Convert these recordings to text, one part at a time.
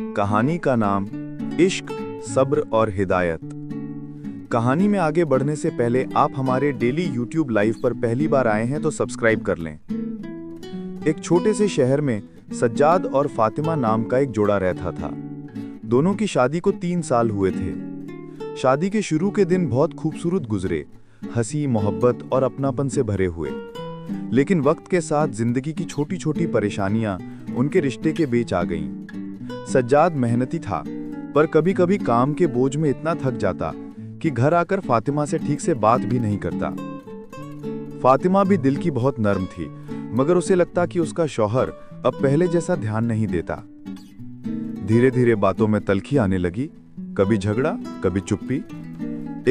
कहानी का नाम इश्क, सब्र और हिदायत। कहानी में आगे बढ़ने से पहले आप हमारे डेली यूट्यूब लाइव पर पहली बार आए हैं तो सब्सक्राइब कर लें। एक छोटे से शहर में सज्जाद और फातिमा नाम का एक जोड़ा रहता था। दोनों की शादी को 3 साल हुए थे। शादी के शुरू के दिन बहुत खूबसूरत गुजरे, हंसी, मोहब्बत और अपनापन से भरे हुए। लेकिन वक्त के साथ जिंदगी की छोटी छोटी परेशानियां उनके रिश्ते के बीच आ गईं। सज्जाद मेहनती था, पर कभी कभी काम के बोझ में इतना थक जाता कि घर आकर फातिमा से ठीक से बात भी नहीं करता। फातिमा भी दिल की बहुत नर्म थी, मगर उसे लगता कि उसका शौहर अब पहले जैसा ध्यान नहीं देता। धीरे धीरे बातों में तल्खी आने लगी, कभी झगड़ा, कभी चुप्पी।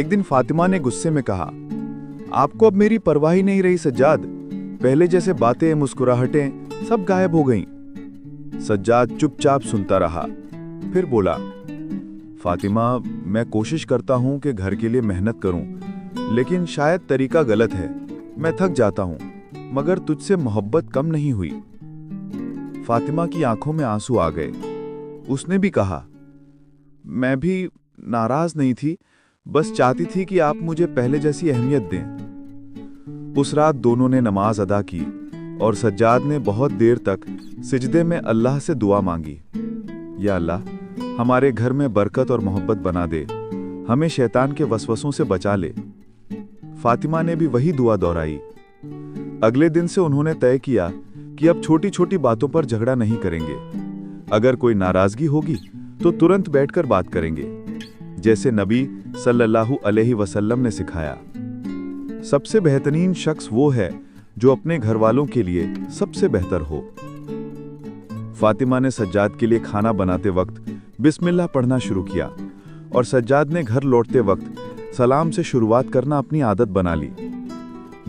एक दिन फातिमा ने गुस्से में कहा, आपको अब मेरी परवाह ही नहीं रही सज्जाद। पहले जैसे बातें, मुस्कुराहटें सब गायब हो गईं। सज्जाद चुपचाप सुनता रहा, फिर बोला, फातिमा, मैं कोशिश करता हूं कि घर के लिए मेहनत करूं, लेकिन शायद तरीका गलत है। मैं थक जाता हूं, मगर तुझसे मोहब्बत कम नहीं हुई। फातिमा की आंखों में आंसू आ गए। उसने भी कहा, मैं भी नाराज नहीं थी, बस चाहती थी कि आप मुझे पहले जैसी अहमियत दें। उस रात दोनों ने नमाज अदा की और सज्जाद ने बहुत देर तक सिजदे में अल्लाह से दुआ मांगी, या अल्लाह, हमारे घर में बरकत और मोहब्बत बना दे, हमें शैतान के वसवसों से बचा ले। फातिमा ने भी वही दुआ दोहराई। अगले दिन से उन्होंने तय किया कि अब छोटी छोटी बातों पर झगड़ा नहीं करेंगे। अगर कोई नाराजगी होगी तो तुरंत बैठकर बात करेंगे, जैसे नबी सल्लल्लाहु अलैहि वसल्लम ने सिखाया। सबसे बेहतरीन शख्स वो है जो अपने घर वालों के लिए सबसे बेहतर हो। फातिमा ने सज्जाद के लिए खाना बनाते वक्त बिस्मिल्लाह पढ़ना शुरू किया और सज्जाद ने घर लौटते वक्त सलाम से शुरुआत करना अपनी आदत बना ली।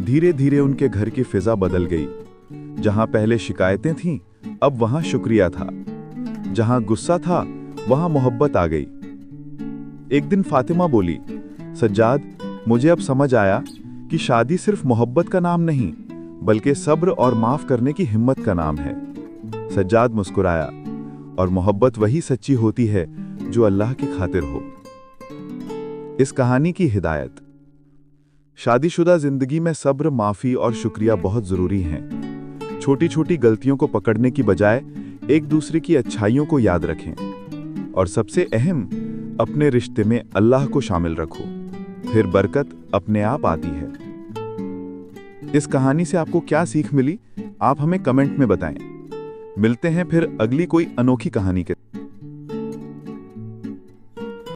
धीरे धीरे उनके घर की फिजा बदल गई। जहां पहले शिकायतें थीं, अब वहां शुक्रिया था। जहां गुस्सा था, वहां मोहब्बत आ गई। एक दिन फातिमा बोली, सज्जाद, मुझे अब समझ आया कि शादी सिर्फ मोहब्बत का नाम नहीं, बल्कि सब्र और माफ करने की हिम्मत का नाम है। सज्जाद मुस्कुराया, और मोहब्बत वही सच्ची होती है जो अल्लाह की खातिर हो। इस कहानी की हिदायत, शादीशुदा जिंदगी में सब्र, माफी और शुक्रिया बहुत जरूरी हैं। छोटी छोटी गलतियों को पकड़ने की बजाय एक दूसरे की अच्छाइयों को याद रखें, और सबसे अहम, अपने रिश्ते में अल्लाह को शामिल रखो, फिर बरकत अपने आप आती है। इस कहानी से आपको क्या सीख मिली, आप हमें कमेंट में बताएं। मिलते हैं फिर अगली कोई अनोखी कहानी के